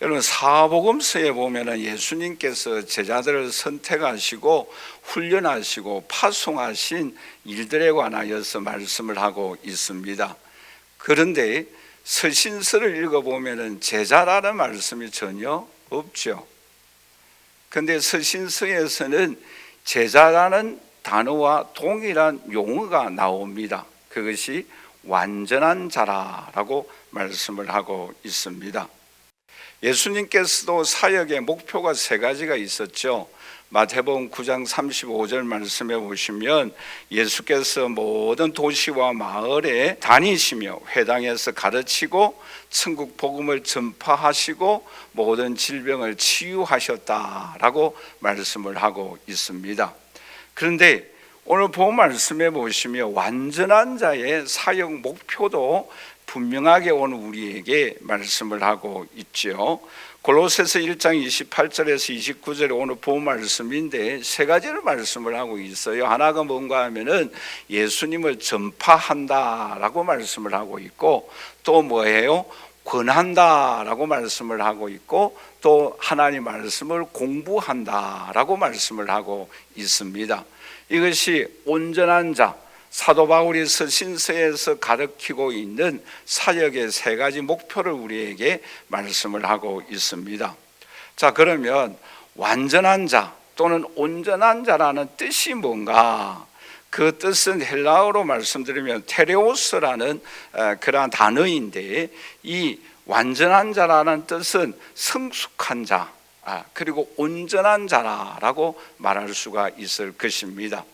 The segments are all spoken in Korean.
여러분, 사복음서에 보면은 예수님께서 제자들을 선택하시고 훈련하시고 파송하신 일들에 관하여서 말씀을 하고 있습니다. 그런데 서신서를 읽어보면은 제자라는 말씀이 전혀 없죠. 그런데 서신서에서는 제자라는 단어와 동일한 용어가 나옵니다. 그것이 완전한 자라라고 말씀을 하고 있습니다. 예수님께서도 사역의 목표가 세 가지가 있었죠. 마태복음 9장 35절 말씀에 보시면 예수께서 모든 도시와 마을에 다니시며 회당에서 가르치고 천국 복음을 전파하시고 모든 질병을 치유하셨다라고 말씀을 하고 있습니다. 그런데 오늘 본 말씀에 보시면 완전한 자의 사역 목표도 분명하게 오늘 우리에게 말씀을 하고 있죠. 골로새서 1장 28절에서 29절에 오늘 본 말씀인데 세 가지를 말씀을 하고 있어요. 하나가 뭔가 하면은 예수님을 전파한다라고 말씀을 하고 있고, 또 뭐예요? 권한다라고 말씀을 하고 있고, 또 하나님 말씀을 공부한다라고 말씀을 하고 있습니다. 이것이 온전한 자, 사도 바울이 서신서에서 가르치고 있는 사역의 세 가지 목표를 우리에게 말씀을 하고 있습니다. 자, 그러면 완전한 자 또는 온전한 자라는 뜻이 뭔가? 그 뜻은 헬라어로 말씀드리면 테레오스라는 그러한 단어인데, 이 완전한 자라는 뜻은 성숙한 자, 그리고 온전한 자라고 말할 수가 있을 것입니다.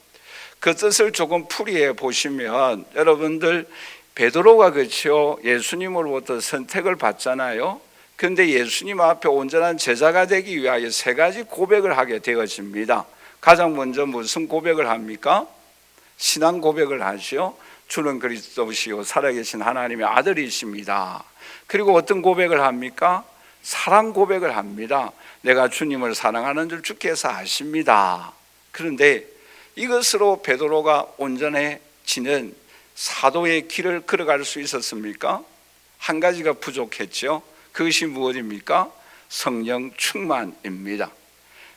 그 뜻을 조금 풀이해 보시면, 여러분들 베드로가 그렇죠, 예수님으로부터 선택을 받잖아요. 그런데 예수님 앞에 온전한 제자가 되기 위하여 세 가지 고백을 하게 되어집니다. 가장 먼저 무슨 고백을 합니까? 신앙 고백을 하시오. 주는 그리스도시요 살아계신 하나님의 아들이십니다. 그리고 어떤 고백을 합니까? 사랑 고백을 합니다. 내가 주님을 사랑하는 줄 주께서 아십니다. 그런데 이것으로 베드로가 온전해지는 사도의 길을 걸어갈 수 있었습니까? 한 가지가 부족했죠. 그것이 무엇입니까? 성령 충만입니다.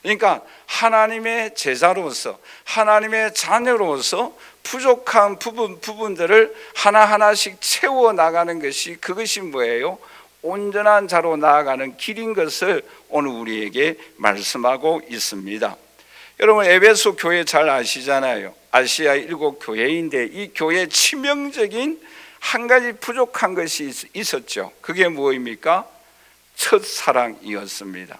그러니까 하나님의 제자로서, 하나님의 자녀로서 부족한 부분들을 하나하나씩 채워나가는 것이, 그것이 뭐예요? 온전한 자로 나아가는 길인 것을 오늘 우리에게 말씀하고 있습니다. 여러분, 에베소 교회 잘 아시잖아요. 아시아 7 교회인데 이 교회에 치명적인 한 가지 부족한 것이 있었죠. 그게 무엇입니까? 첫사랑이었습니다.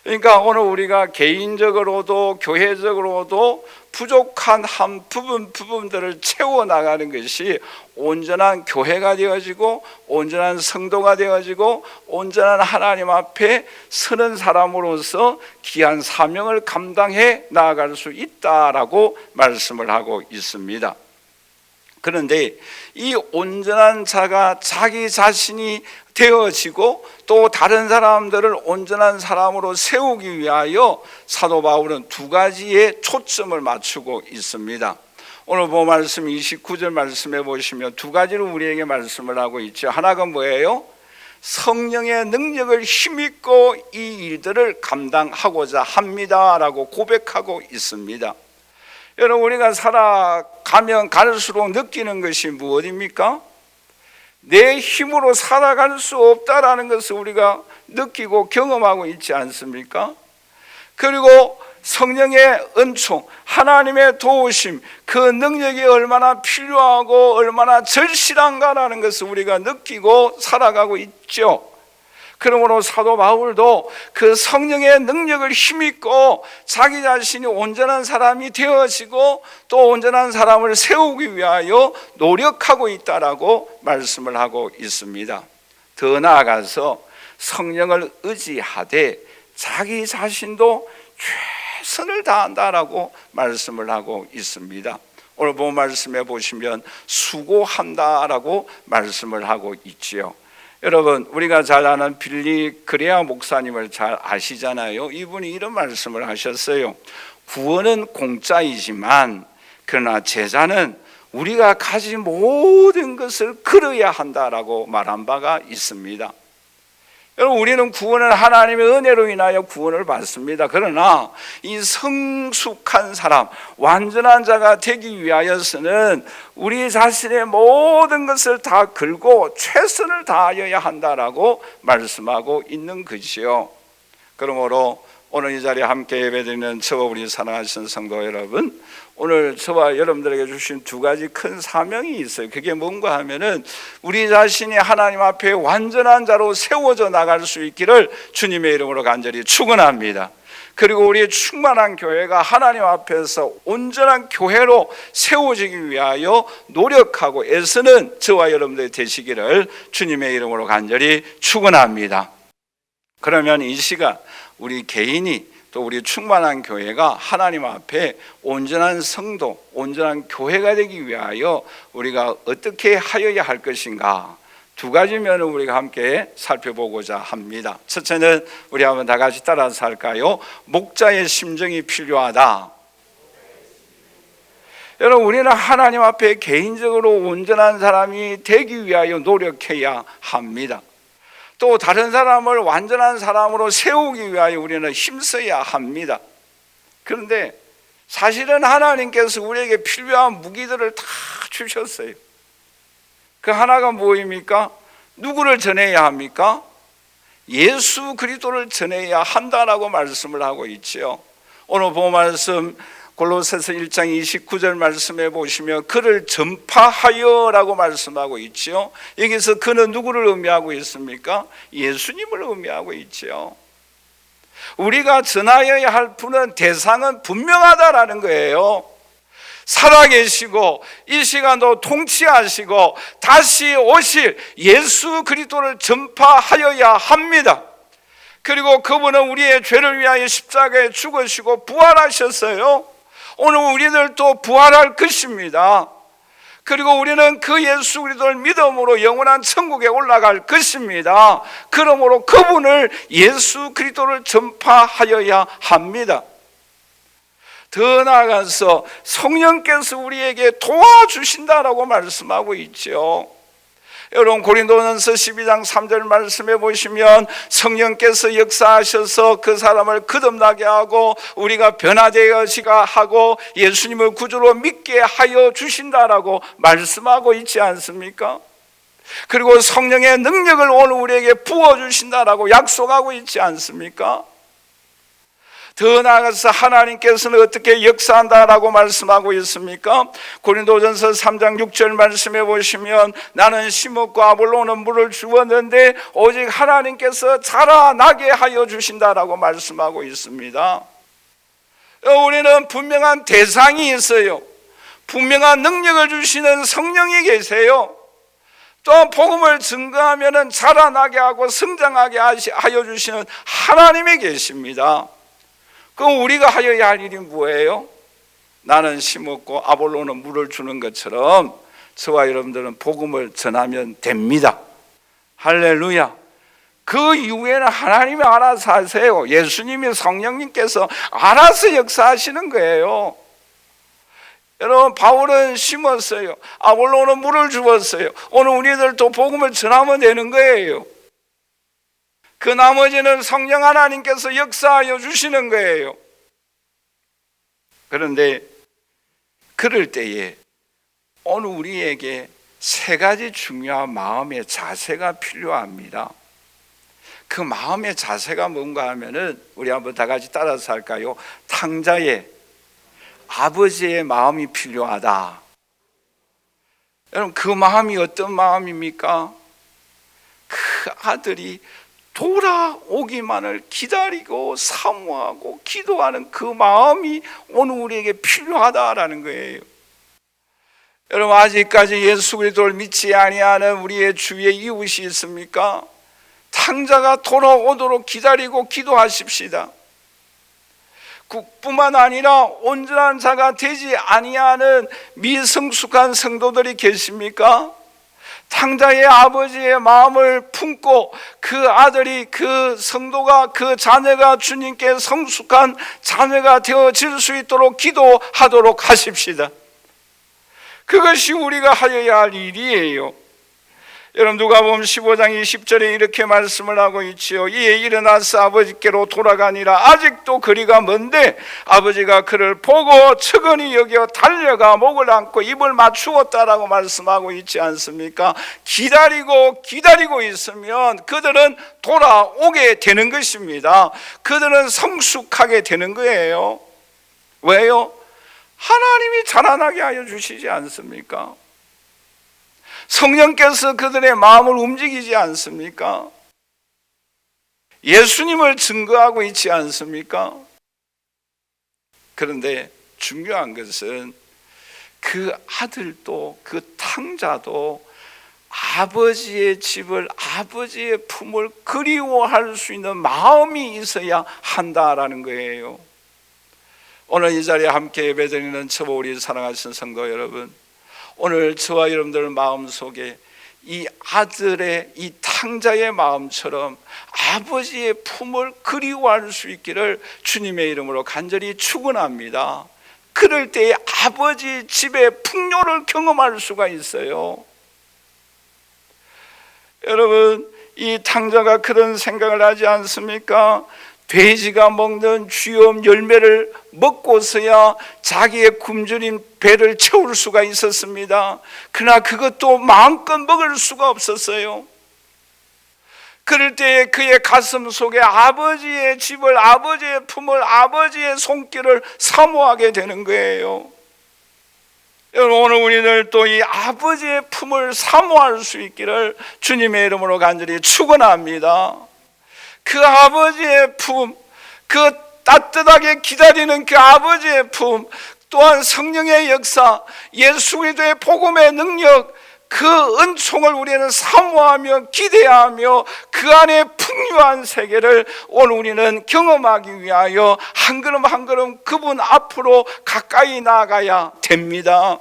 그러니까 오늘 우리가 개인적으로도 교회적으로도 부족한 한 부분들을 채워나가는 것이 온전한 교회가 되어지고 온전한 성도가 되어지고 온전한 하나님 앞에 서는 사람으로서 귀한 사명을 감당해 나아갈 수 있다라고 말씀을 하고 있습니다. 그런데 이 온전한 자가 자기 자신이 되어지고 또 다른 사람들을 온전한 사람으로 세우기 위하여 사도 바울은 두 가지의 초점을 맞추고 있습니다. 오늘 본 말씀 29절 말씀해 보시면 두 가지로 우리에게 말씀을 하고 있죠. 하나가 뭐예요? 성령의 능력을 힘입고 이 일들을 감당하고자 합니다라고 고백하고 있습니다. 여러분, 우리가 살아가면 갈수록 느끼는 것이 무엇입니까? 내 힘으로 살아갈 수 없다라는 것을 우리가 느끼고 경험하고 있지 않습니까? 그리고 성령의 은총, 하나님의 도우심, 그 능력이 얼마나 필요하고 얼마나 절실한가라는 것을 우리가 느끼고 살아가고 있죠. 그러므로 사도 바울도 그 성령의 능력을 힘입고 자기 자신이 온전한 사람이 되어지고 또 온전한 사람을 세우기 위하여 노력하고 있다라고 말씀을 하고 있습니다. 더 나아가서 성령을 의지하되 자기 자신도 최선을 다한다라고 말씀을 하고 있습니다. 오늘 본 말씀에 보시면 수고한다라고 말씀을 하고 있지요. 여러분, 우리가 잘 아는 빌리 그레아 목사님을 잘 아시잖아요. 이분이 이런 말씀을 하셨어요. 구원은 공짜이지만 그러나 제자는 우리가 가진 모든 것을 걸어야 한다라고 말한 바가 있습니다. 여러분, 우리는 구원을 하나님의 은혜로 인하여 구원을 받습니다. 그러나 이 성숙한 사람, 완전한 자가 되기 위하여서는 우리 자신의 모든 것을 다 걸고 최선을 다하여야 한다라고 말씀하고 있는 것이요. 그러므로 오늘 이 자리에 함께 예배드리는 저와 우리 사랑하시는 성도 여러분, 오늘 저와 여러분들에게 주신 두 가지 큰 사명이 있어요. 그게 뭔가 하면은 우리 자신이 하나님 앞에 완전한 자로 세워져 나갈 수 있기를 주님의 이름으로 간절히 축원합니다. 그리고 우리 충만한 교회가 하나님 앞에서 온전한 교회로 세워지기 위하여 노력하고 애쓰는 저와 여러분들이 되시기를 주님의 이름으로 간절히 축원합니다. 그러면 이 시간 우리 개인이 또 우리 충만한 교회가 하나님 앞에 온전한 성도, 온전한 교회가 되기 위하여 우리가 어떻게 하여야 할 것인가, 두 가지 면을 우리가 함께 살펴보고자 합니다. 첫째는 우리 한번 다 같이 따라서 할까요? 목자의 심정이 필요하다. 여러분, 우리는 하나님 앞에 개인적으로 온전한 사람이 되기 위하여 노력해야 합니다. 또 다른 사람을 완전한 사람으로 세우기 위하여 우리는 힘써야 합니다. 그런데 사실은 하나님께서 우리에게 필요한 무기들을 다 주셨어요. 그 하나가 뭐입니까? 누구를 전해야 합니까? 예수 그리스도를 전해야 한다라고 말씀을 하고 있지요. 오늘 본 말씀 골로새서 1장 29절 말씀에 보시면 그를 전파하여라고 말씀하고 있지요. 여기서 그는 누구를 의미하고 있습니까? 예수님을 의미하고 있지요. 우리가 전하여야 할 분은, 대상은 분명하다라는 거예요. 살아계시고 이 시간도 통치하시고 다시 오실 예수 그리스도를 전파하여야 합니다. 그리고 그분은 우리의 죄를 위하여 십자가에 죽으시고 부활하셨어요. 오늘 우리들도 부활할 것입니다. 그리고 우리는 그 예수 그리스도를 믿음으로 영원한 천국에 올라갈 것입니다. 그러므로 그분을, 예수 그리스도를 전파하여야 합니다. 더 나아가서 성령께서 우리에게 도와주신다라고 말씀하고 있죠. 여러분, 고린도전서 12장 3절 말씀해 보시면 성령께서 역사하셔서 그 사람을 거듭나게 하고 우리가 변화되어지가 하고 예수님을 구주로 믿게 하여 주신다라고 말씀하고 있지 않습니까? 그리고 성령의 능력을 오늘 우리에게 부어주신다라고 약속하고 있지 않습니까? 더 나아가서 하나님께서는 어떻게 역사한다라고 말씀하고 있습니까? 고린도전서 3장 6절 말씀해 보시면 나는 심었고 아볼로는 물을 주었는데 오직 하나님께서 자라나게 하여 주신다라고 말씀하고 있습니다. 우리는 분명한 대상이 있어요. 분명한 능력을 주시는 성령이 계세요. 또 복음을 증거하면 자라나게 하고 성장하게 하여 주시는 하나님이 계십니다. 그럼 우리가 하여야 할 일이 뭐예요? 나는 심었고 아볼로는 물을 주는 것처럼 저와 여러분들은 복음을 전하면 됩니다. 할렐루야. 그 이후에는 하나님이 알아서 하세요. 예수님이, 성령님께서 알아서 역사하시는 거예요. 여러분, 바울은 심었어요. 아볼로는 물을 주었어요. 오늘 우리들도 복음을 전하면 되는 거예요. 그 나머지는 성령 하나님께서 역사하여 주시는 거예요. 그런데 그럴 때에 오늘 우리에게 세 가지 중요한 마음의 자세가 필요합니다. 그 마음의 자세가 뭔가 하면은 우리 한번 다 같이 따라서 할까요? 탕자의 아버지의 마음이 필요하다. 여러분, 그 마음이 어떤 마음입니까? 그 아들이 돌아오기만을 기다리고 사모하고 기도하는 그 마음이 오늘 우리에게 필요하다라는 거예요. 여러분, 아직까지 예수 그리스도를 믿지 아니하는 우리의 주위에 이웃이 있습니까? 탕자가 돌아오도록 기다리고 기도하십시다. 뿐만 아니라 온전한 자가 되지 아니하는 미성숙한 성도들이 계십니까? 탕자의 아버지의 마음을 품고 그 아들이, 그 성도가, 그 자녀가 주님께 성숙한 자녀가 되어질 수 있도록 기도하도록 하십시다. 그것이 우리가 하여야 할 일이에요. 여러분 누가복음 15장 20절에 이렇게 말씀을 하고 있지요. 이에 일어나서 아버지께로 돌아가니라. 아직도 거리가 먼데 아버지가 그를 보고 측은히 여겨 달려가 목을 안고 입을 맞추었다라고 말씀하고 있지 않습니까? 기다리고 있으면 그들은 돌아오게 되는 것입니다. 그들은 성숙하게 되는 거예요. 왜요? 하나님이 자라나게 하여 주시지 않습니까? 성령께서 그들의 마음을 움직이지 않습니까? 예수님을 증거하고 있지 않습니까? 그런데 중요한 것은 그 아들도 그 탕자도 아버지의 집을, 아버지의 품을 그리워할 수 있는 마음이 있어야 한다라는 거예요. 오늘 이 자리에 함께 예배드리는 저와 우리 사랑하신 성도 여러분, 오늘 저와 여러분들 마음속에 이 아들의, 이 탕자의 마음처럼 아버지의 품을 그리워할 수 있기를 주님의 이름으로 간절히 축원합니다. 그럴 때에 아버지 집의 풍요를 경험할 수가 있어요. 여러분, 이 탕자가 그런 생각을 하지 않습니까? 돼지가 먹는 쥐엄 열매를 먹고서야 자기의 굶주린 배를 채울 수가 있었습니다. 그러나 그것도 마음껏 먹을 수가 없었어요. 그럴 때에 그의 가슴 속에 아버지의 집을, 아버지의 품을, 아버지의 손길을 사모하게 되는 거예요. 여러분, 오늘 우리들 또 이 아버지의 품을 사모할 수 있기를 주님의 이름으로 간절히 축원합니다. 그 아버지의 품, 그 따뜻하게 기다리는 그 아버지의 품, 또한 성령의 역사, 예수 그리스도의 복음의 능력, 그 은총을 우리는 사모하며 기대하며 그 안에 풍요한 세계를 오늘 우리는 경험하기 위하여 한 걸음 한 걸음 그분 앞으로 가까이 나아가야 됩니다.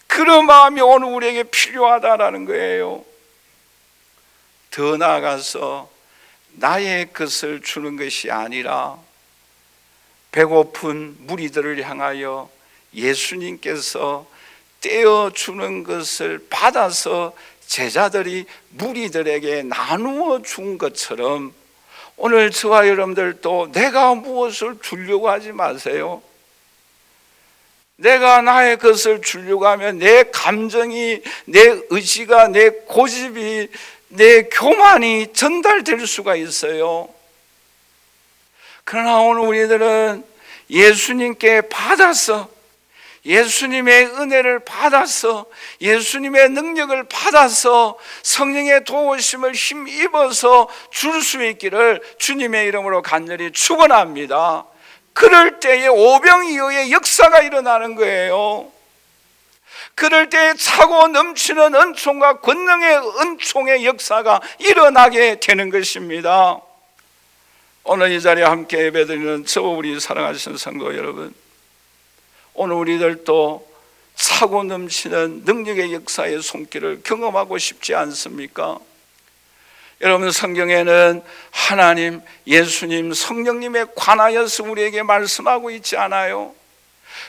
그런 마음이 오늘 우리에게 필요하다라는 거예요. 더 나아가서 나의 것을 주는 것이 아니라 배고픈 무리들을 향하여 예수님께서 떼어주는 것을 받아서 제자들이 무리들에게 나누어 준 것처럼 오늘 저와 여러분들도 내가 무엇을 주려고 하지 마세요. 내가 나의 것을 주려고 하면 내 감정이, 내 의지가, 내 고집이, 내 교만이 전달될 수가 있어요. 그러나 오늘 우리들은 예수님께 받아서, 예수님의 은혜를 받아서, 예수님의 능력을 받아서 성령의 도우심을 힘입어서 줄 수 있기를 주님의 이름으로 간절히 축원합니다. 그럴 때에 오병이어의 역사가 일어나는 거예요. 그럴 때 차고 넘치는 은총과 권능의 은총의 역사가 일어나게 되는 것입니다. 오늘 이 자리에 함께 예배드리는 저와 우리 사랑하시는 성도 여러분, 오늘 우리들도 차고 넘치는 능력의 역사의 손길을 경험하고 싶지 않습니까? 여러분, 성경에는 하나님, 예수님, 성령님에 관하여서 우리에게 말씀하고 있지 않아요?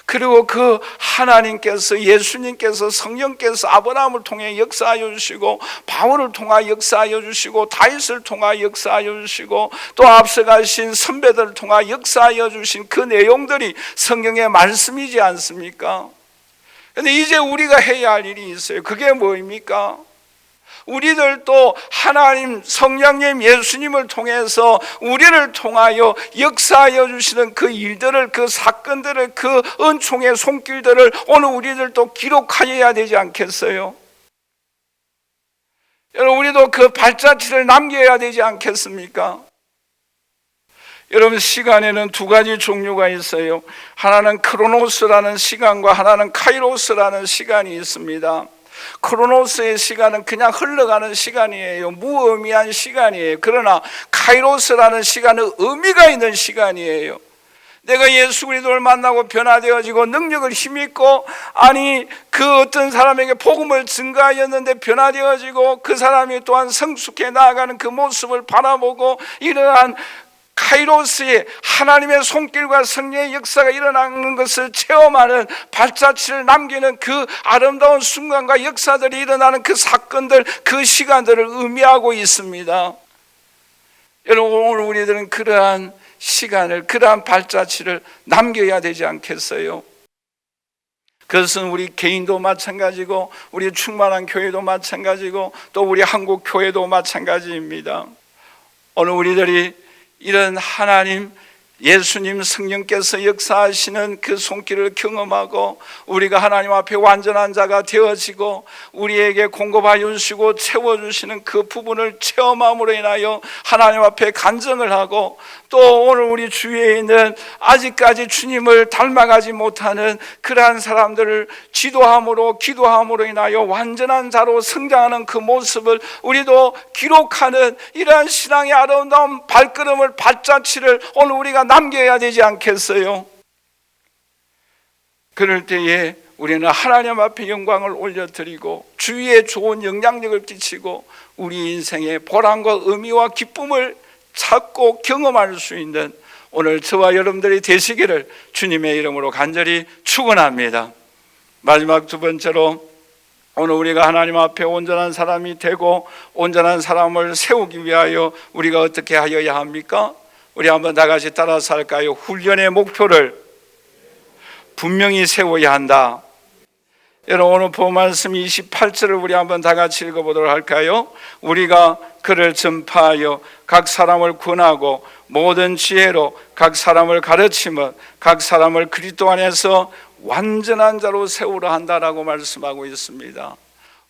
그리고 그 하나님께서, 예수님께서, 성령께서 아브라함을 통해 역사하여 주시고, 바울을 통하여 역사하여 주시고, 다윗을 통하여 역사하여 주시고, 또 앞서가신 선배들을 통하여 역사하여 주신 그 내용들이 성경의 말씀이지 않습니까? 그런데 이제 우리가 해야 할 일이 있어요. 그게 뭐입니까? 우리들도 하나님, 성령님, 예수님을 통해서 우리를 통하여 역사하여 주시는 그 일들을, 그 사건들을, 그 은총의 손길들을 오늘 우리들도 기록하여야 되지 않겠어요? 여러분, 우리도 그 발자취를 남겨야 되지 않겠습니까? 여러분, 시간에는 두 가지 종류가 있어요. 하나는 크로노스라는 시간과 하나는 카이로스라는 시간이 있습니다. 크로노스의 시간은 그냥 흘러가는 시간이에요. 무의미한 시간이에요. 그러나 카이로스라는 시간은 의미가 있는 시간이에요. 내가 예수 그리스도를 만나고 변화되어지고 능력을 힘입고, 아니 그 어떤 사람에게 복음을 증가하였는데 변화되어지고 그 사람이 또한 성숙해 나아가는 그 모습을 바라보고 이러한 카이로스의 하나님의 손길과 성령의 역사가 일어나는 것을 체험하는 발자취를 남기는 그 아름다운 순간과 역사들이 일어나는 그 사건들, 그 시간들을 의미하고 있습니다. 여러분, 오늘 우리들은 그러한 시간을, 그러한 발자취를 남겨야 되지 않겠어요? 그것은 우리 개인도 마찬가지고 우리 충만한 교회도 마찬가지고 또 우리 한국 교회도 마찬가지입니다. 오늘 우리들이 이런 하나님, 예수님, 성령께서 역사하시는 그 손길을 경험하고 우리가 하나님 앞에 완전한 자가 되어지고 우리에게 공급하여 주시고 채워주시는 그 부분을 체험함으로 인하여 하나님 앞에 간증을 하고, 또 오늘 우리 주위에 있는 아직까지 주님을 닮아가지 못하는 그러한 사람들을 지도함으로, 기도함으로 인하여 완전한 자로 성장하는 그 모습을 우리도 기록하는 이러한 신앙의 아름다운 발걸음을, 발자취를 오늘 우리가 남겨야 되지 않겠어요? 그럴 때에 우리는 하나님 앞에 영광을 올려드리고 주위에 좋은 영향력을 끼치고 우리 인생의 보람과 의미와 기쁨을 찾고 경험할 수 있는 오늘 저와 여러분들이 되시기를 주님의 이름으로 간절히 축원합니다. 마지막 두 번째로, 오늘 우리가 하나님 앞에 온전한 사람이 되고 온전한 사람을 세우기 위하여 우리가 어떻게 하여야 합니까? 우리 한번 다 같이 따라서 할까요? 훈련의 목표를 분명히 세워야 한다. 여러분, 오늘 본 말씀 28절을 우리 한번 다 같이 읽어보도록 할까요? 우리가 그를 전파하여 각 사람을 권하고 모든 지혜로 각 사람을 가르치면 각 사람을 그리스도 안에서 완전한 자로 세우려 한다라고 말씀하고 있습니다.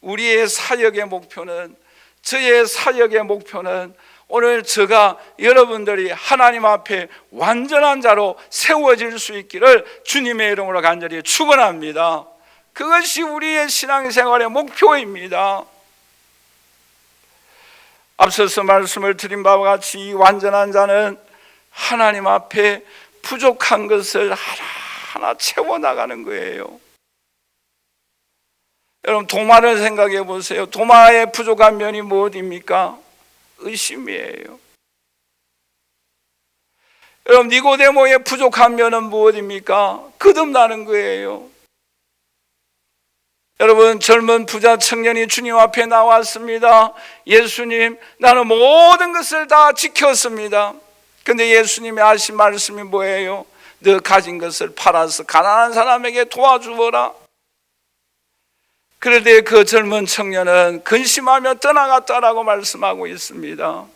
우리의 사역의 목표는, 저의 사역의 목표는 오늘 제가 여러분들이 하나님 앞에 완전한 자로 세워질 수 있기를 주님의 이름으로 간절히 축원합니다. 그것이 우리의 신앙생활의 목표입니다. 앞서서 말씀을 드린 바와 같이 이 완전한 자는 하나님 앞에 부족한 것을 하나하나 채워나가는 거예요. 여러분, 도마를 생각해 보세요. 도마의 부족한 면이 무엇입니까? 의심이에요. 여러분, 니고데모의 부족한 면은 무엇입니까? 거듭나는 거예요. 여러분, 젊은 부자 청년이 주님 앞에 나왔습니다. 예수님, 나는 모든 것을 다 지켰습니다. 근데 예수님이 하신 말씀이 뭐예요? 너 가진 것을 팔아서 가난한 사람에게 도와주어라. 그럴 때 그 젊은 청년은 근심하며 떠나갔다라고 말씀하고 있습니다.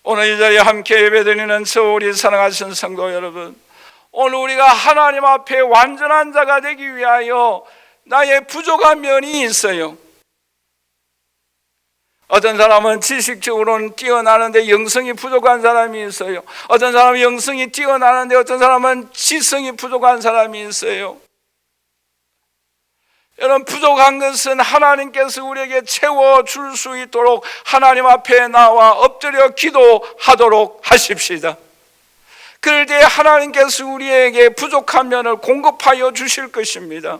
오늘 이 자리에 함께 예배드리는 저 우리 사랑하신 성도 여러분, 오늘 우리가 하나님 앞에 완전한 자가 되기 위하여 나의 부족한 면이 있어요. 어떤 사람은 지식적으로는 뛰어나는데 영성이 부족한 사람이 있어요. 어떤 사람은 영성이 뛰어나는데 어떤 사람은 지성이 부족한 사람이 있어요. 여러분, 부족한 것은 하나님께서 우리에게 채워줄 수 있도록 하나님 앞에 나와 엎드려 기도하도록 하십시다. 그럴 때 하나님께서 우리에게 부족한 면을 공급하여 주실 것입니다.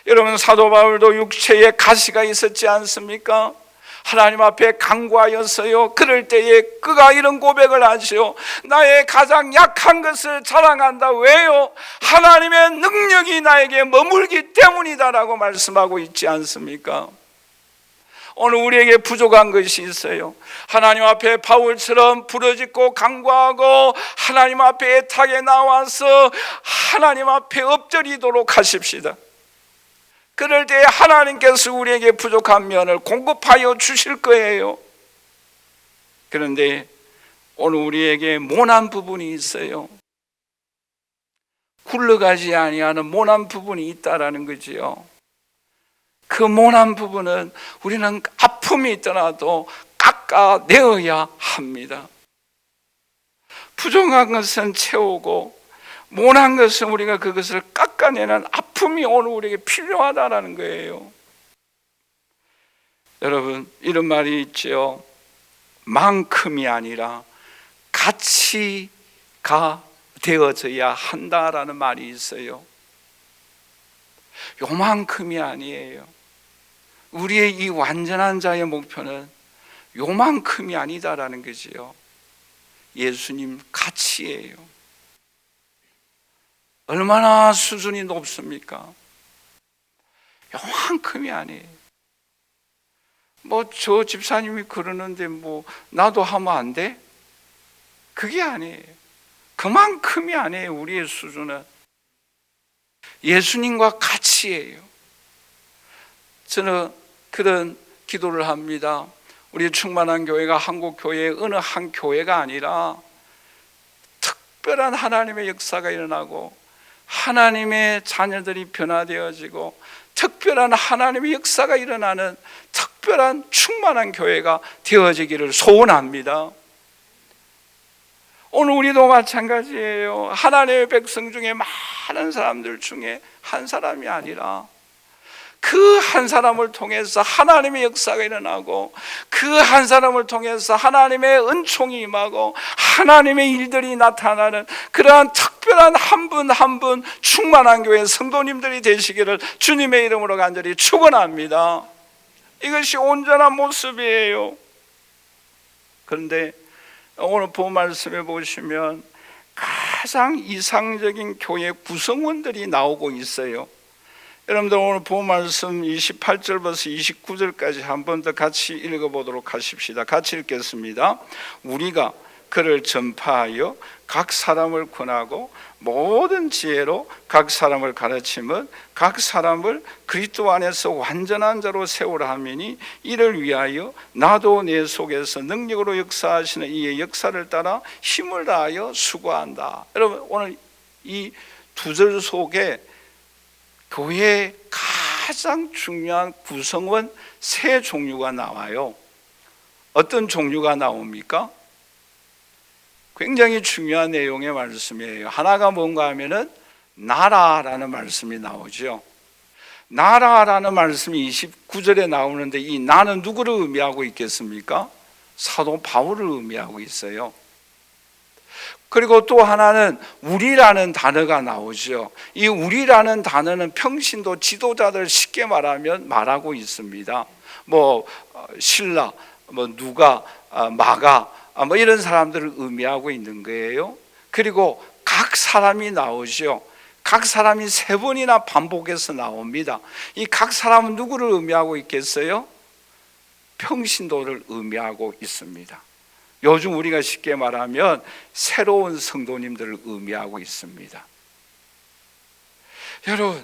여러분, 사도 바울도 육체에 가시가 있었지 않습니까? 하나님 앞에 간구하였어요. 그럴 때에 그가 이런 고백을 하시오. 나의 가장 약한 것을 자랑한다. 왜요? 하나님의 능력이 나에게 머물기 때문이다라고 말씀하고 있지 않습니까? 오늘 우리에게 부족한 것이 있어요. 하나님 앞에 바울처럼 부르짖고 간구하고 하나님 앞에 애타게 나와서 하나님 앞에 엎드리도록 하십시다. 그럴 때 하나님께서 우리에게 부족한 면을 공급하여 주실 거예요. 그런데 오늘 우리에게 모난 부분이 있어요. 굴러가지 아니하는 모난 부분이 있다라는 거지요. 그 모난 부분은 우리는 아픔이 있더라도 깎아내어야 합니다. 부족한 것은 채우고 모난 것은 우리가 그것을 깎아내는 아픔이 오늘 우리에게 필요하다라는 거예요. 여러분, 이런 말이 있죠. 만큼이 아니라 가치가 되어져야 한다라는 말이 있어요. 요만큼이 아니에요. 우리의 이 완전한 자의 목표는 요만큼이 아니다라는 거지요. 예수님 가치예요. 얼마나 수준이 높습니까? 요만큼이 아니에요. 저 집사님이 그러는데 나도 하면 안 돼? 그게 아니에요. 그만큼이 아니에요. 우리의 수준은 예수님과 같이예요. 저는 그런 기도를 합니다. 우리 충만한 교회가 한국 교회의 어느 한 교회가 아니라 특별한 하나님의 역사가 일어나고 하나님의 자녀들이 변화되어지고 특별한 하나님의 역사가 일어나는 특별한 충만한 교회가 되어지기를 소원합니다. 오늘 우리도 마찬가지예요. 하나님의 백성 중에 많은 사람들 중에 한 사람이 아니라 그 한 사람을 통해서 하나님의 역사가 일어나고 그 한 사람을 통해서 하나님의 은총이 임하고 하나님의 일들이 나타나는 그러한 특별한 한 분 한 분 충만한 교회 성도님들이 되시기를 주님의 이름으로 간절히 축원합니다. 이것이 온전한 모습이에요. 그런데 오늘 본 말씀에 보시면 가장 이상적인 교회 구성원들이 나오고 있어요. 여러분들 오늘 본 말씀 28절부터 29절까지 한 번 더 같이 읽어보도록 하십시다. 같이 읽겠습니다. 우리가 그를 전파하여 각 사람을 권하고 모든 지혜로 각 사람을 가르치면 각 사람을 그리스도 안에서 완전한 자로 세우라 하미니 이를 위하여 나도 내 속에서 능력으로 역사하시는 이의 역사를 따라 힘을 다하여 수고한다. 여러분 오늘 이 두 절 속에 교회의 가장 중요한 구성원 세 종류가 나와요. 어떤 종류가 나옵니까? 굉장히 중요한 내용의 말씀이에요. 하나가 뭔가 하면은 나라라는 말씀이 나오죠. 나라라는 말씀이 29절에 나오는데 이 나는 누구를 의미하고 있겠습니까? 사도 바울을 의미하고 있어요. 그리고 또 하나는 우리라는 단어가 나오죠. 이 우리라는 단어는 평신도 지도자들 쉽게 말하고 있습니다. 신라, 누가, 마가 이런 사람들을 의미하고 있는 거예요. 그리고 각 사람이 나오죠. 각 사람이 세 번이나 반복해서 나옵니다. 이 각 사람은 누구를 의미하고 있겠어요? 평신도를 의미하고 있습니다. 요즘 우리가 쉽게 말하면 새로운 성도님들을 의미하고 있습니다. 여러분,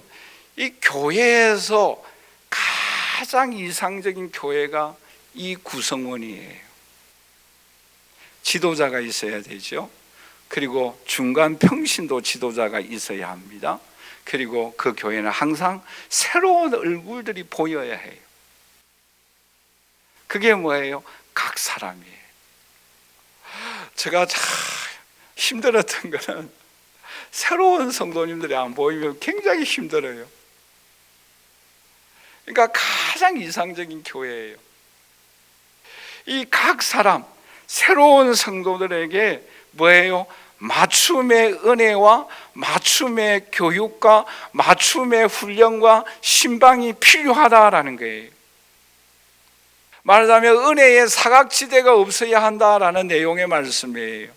이 교회에서 가장 이상적인 교회가 이 구성원이에요. 지도자가 있어야 되죠. 그리고 중간 평신도 지도자가 있어야 합니다. 그리고 그 교회는 항상 새로운 얼굴들이 보여야 해요. 그게 뭐예요? 각 사람이에요. 제가 참 힘들었던 거는 새로운 성도님들이 안 보이면 굉장히 힘들어요. 그러니까 가장 이상적인 교회예요. 이 각 사람 새로운 성도들에게 뭐예요? 맞춤의 은혜와 맞춤의 교육과 맞춤의 훈련과 신방이 필요하다라는 거예요. 말하자면 은혜의 사각지대가 없어야 한다라는 내용의 말씀이에요.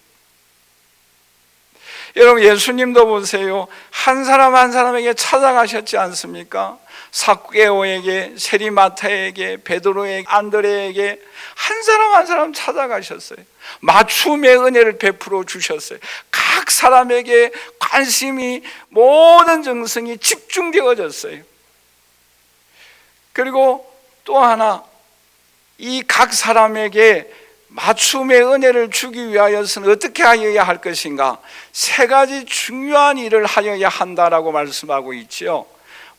여러분 예수님도 보세요. 한 사람 한 사람에게 찾아가셨지 않습니까? 삭개오에게, 세리마타에게, 베드로에게, 안드레에게 한 사람 한 사람 찾아가셨어요. 맞춤의 은혜를 베풀어 주셨어요. 각 사람에게 관심이 모든 정성이 집중되어졌어요. 그리고 또 하나 이 각 사람에게 맞춤의 은혜를 주기 위하여서는 어떻게 하여야 할 것인가? 세 가지 중요한 일을 하여야 한다라고 말씀하고 있죠.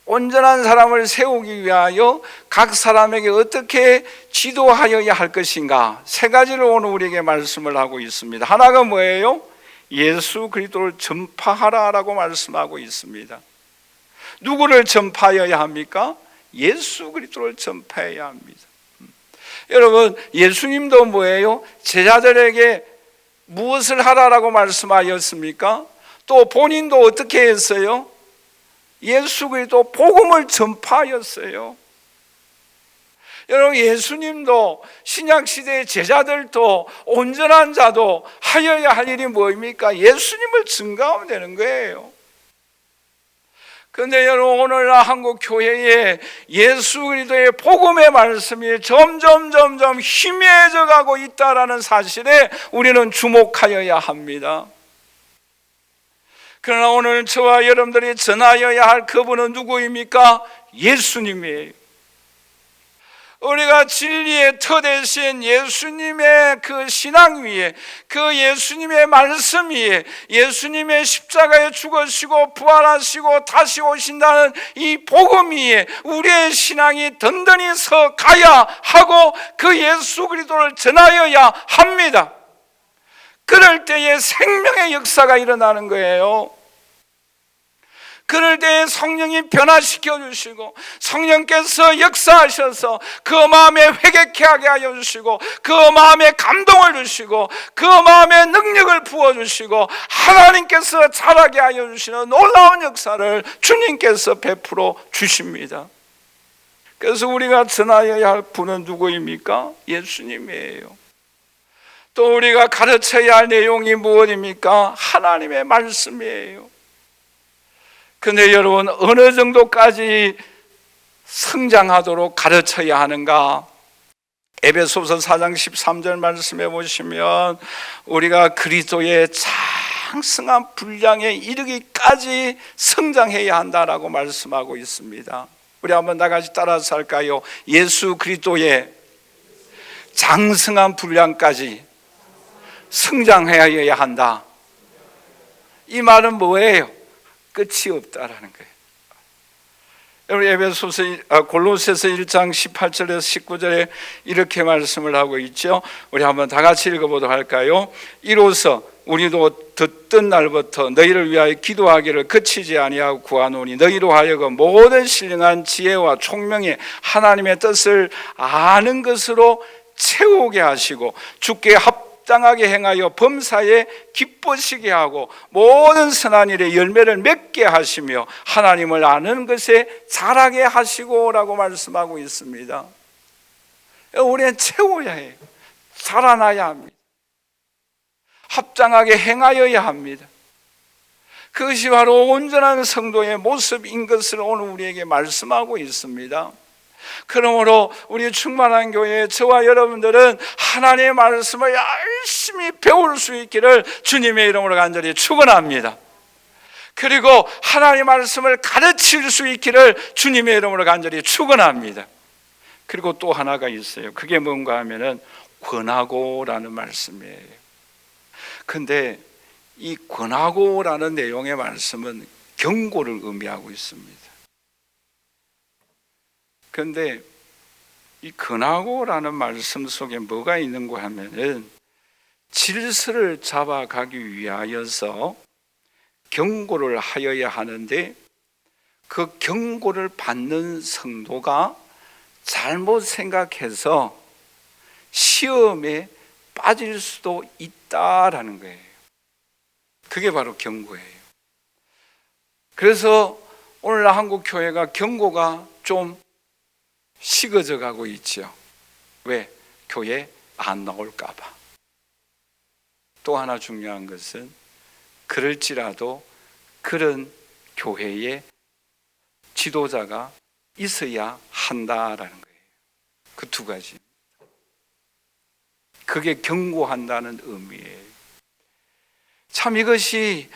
온전한 사람을 세우기 위하여 각 사람에게 어떻게 지도하여야 할 것인가? 세 가지를 오늘 우리에게 말씀을 하고 있습니다. 하나가 뭐예요? 예수 그리스도를 전파하라라고 말씀하고 있습니다. 누구를 전파해야 합니까? 예수 그리스도를 전파해야 합니다. 여러분 예수님도 뭐예요? 제자들에게 무엇을 하라라고 말씀하였습니까? 또 본인도 어떻게 했어요? 예수 그리스도 복음을 전파하였어요. 여러분, 예수님도 신약시대의 제자들도 온전한 자도 하여야 할 일이 뭐입니까? 예수님을 증거하면 되는 거예요. 그런데 여러분, 오늘날 한국 교회에 예수 그리스도의 복음의 말씀이 점점 희미해져 가고 있다라는 사실에 우리는 주목하여야 합니다. 그러나 오늘 저와 여러분들이 전하여야 할 그분은 누구입니까? 예수님이에요. 우리가 진리의 터 대신 예수님의 그 신앙 위에, 그 예수님의 말씀 위에, 예수님의 십자가에 죽으시고 부활하시고 다시 오신다는 이 복음 위에 우리의 신앙이 든든히 서 가야 하고 그 예수 그리스도를 전하여야 합니다. 그럴 때에 생명의 역사가 일어나는 거예요. 그럴 때 성령이 변화시켜 주시고 성령께서 역사하셔서 그 마음에 회개케 하게 하여 주시고 그 마음에 감동을 주시고 그 마음에 능력을 부어 주시고 하나님께서 자라게 하여 주시는 놀라운 역사를 주님께서 베풀어 주십니다. 그래서 우리가 전하여야 할 분은 누구입니까? 예수님이에요. 또 우리가 가르쳐야 할 내용이 무엇입니까? 하나님의 말씀이에요. 근데 여러분, 어느 정도까지 성장하도록 가르쳐야 하는가? 에베소서 4장 13절 말씀해 보시면 우리가 그리스도의 장성한 분량에 이르기까지 성장해야 한다라고 말씀하고 있습니다. 우리 한번 다 같이 따라서 할까요? 예수 그리스도의 장성한 분량까지 성장해야 한다. 이 말은 뭐예요? 끝이 없다라는 거예요. 여러분, 골로새서 1장 18절에서 19절에 이렇게 말씀을 하고 있죠. 우리 한번 다 같이 읽어보도록 할까요? 이로써 우리도 듣던 날부터 너희를 위하여 기도하기를 그치지 아니하고 구하노니 너희로 하여금 모든 신령한 지혜와 총명에 하나님의 뜻을 아는 것으로 채우게 하시고 주께 합당하게 행하여 범사에 기쁘시게 하고 모든 선한 일에 열매를 맺게 하시며 하나님을 아는 것에 자라게 하시고라고 말씀하고 있습니다. 우리는 채워야 해요. 자라나야 합니다. 합당하게 행하여야 합니다. 그것이 바로 온전한 성도의 모습인 것을 오늘 우리에게 말씀하고 있습니다. 그러므로 우리 충만한 교회에 저와 여러분들은 하나님의 말씀을 열심히 배울 수 있기를 주님의 이름으로 간절히 축원합니다. 그리고 하나님의 말씀을 가르칠 수 있기를 주님의 이름으로 간절히 축원합니다. 그리고 또 하나가 있어요. 그게 뭔가 하면은 권하고라는 말씀이에요. 근데 이 권하고라는 내용의 말씀은 경고를 의미하고 있습니다. 그런데 이 권하고라는 말씀 속에 뭐가 있는가 하면은 질서를 잡아가기 위하여서 경고를 하여야 하는데 그 경고를 받는 성도가 잘못 생각해서 시험에 빠질 수도 있다라는 거예요. 그게 바로 경고예요. 그래서 오늘날 한국 교회가 경고가 좀 식어져 가고 있죠. 왜? 교회 안 나올까 봐. 또 하나 중요한 것은 그럴지라도 그런 교회에 지도자가 있어야 한다라는 거예요. 그 두 가지. 그게 경고한다는 의미예요. 참 이것이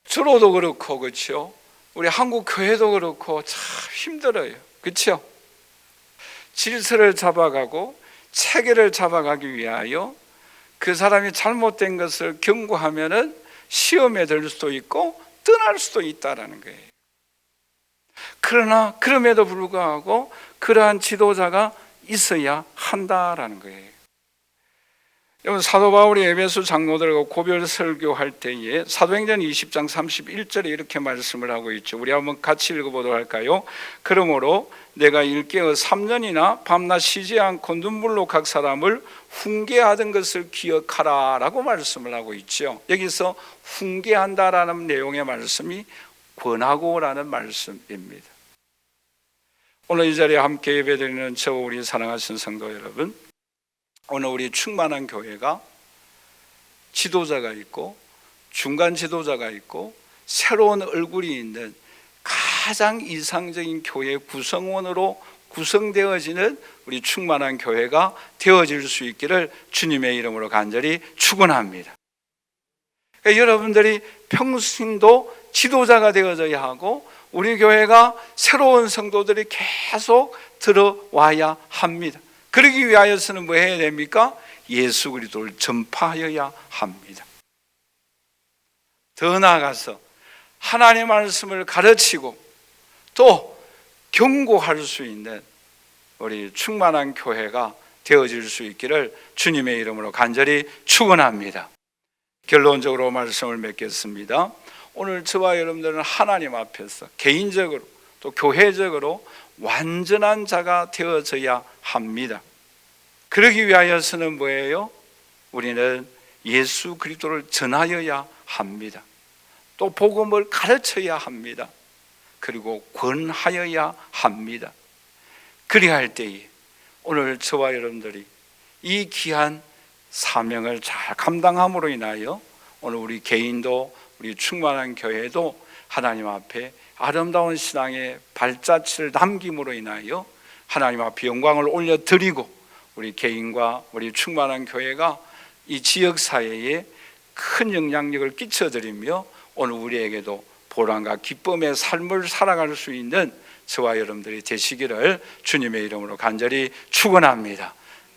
저로도 그렇고 그렇죠. 우리 한국 교회도 그렇고 참 힘들어요. 그렇죠? 질서를 잡아가고 체계를 잡아가기 위하여 그 사람이 잘못된 것을 경고하면은 시험에 들 수도 있고 떠날 수도 있다라는 거예요. 그러나 그럼에도 불구하고 그러한 지도자가 있어야 한다라는 거예요. 여러분, 사도 바울이 에베소 장로들과 고별 설교할 때에 사도행전 20장 31절에 이렇게 말씀을 하고 있죠. 우리 한번 같이 읽어보도록 할까요? 그러므로 내가 일깨어 3년이나 밤낮 쉬지 않고 눈물로 각 사람을 훈계하던 것을 기억하라 라고 말씀을 하고 있죠. 여기서 훈계한다라는 내용의 말씀이 권하고라는 말씀입니다. 오늘 이 자리에 함께 예배드리는 저 우리 사랑하신 성도 여러분, 오늘 우리 충만한 교회가 지도자가 있고 중간 지도자가 있고 새로운 얼굴이 있는 가장 이상적인 교회 구성원으로 구성되어지는 우리 충만한 교회가 되어질 수 있기를 주님의 이름으로 간절히 축원합니다. 그러니까 여러분들이 평생도 지도자가 되어져야 하고 우리 교회가 새로운 성도들이 계속 들어와야 합니다. 그러기 위하여서는 뭐 해야 됩니까? 예수 그리스도를 전파하여야 합니다. 더 나아가서 하나님의 말씀을 가르치고 또 경고할 수 있는 우리 충만한 교회가 되어질 수 있기를 주님의 이름으로 간절히 축원합니다. 결론적으로 말씀을 맺겠습니다. 오늘 저와 여러분들은 하나님 앞에서 개인적으로 또 교회적으로 완전한 자가 되어져야 합니다. 그러기 위하여서는 뭐예요? 우리는 예수 그리스도를 전하여야 합니다. 또 복음을 가르쳐야 합니다. 그리고 권하여야 합니다. 그리야 할 때에 오늘 저와 여러분들이 이 귀한 사명을 잘 감당함으로 인하여 오늘 우리 개인도 우리 충만한 교회도 하나님 앞에 아름다운 신앙의 발자취를 남김으로 인하여 하나님 앞에 영광을 올려드리고 우리 개인과 우리 충만한 교회가 이 지역사회에 큰 영향력을 끼쳐드리며 오늘 우리에게도 보람과 기쁨의 삶을 살아갈 수 있는 저와 여러분들이 되시기를 주님의 이름으로 간절히 축원합니다.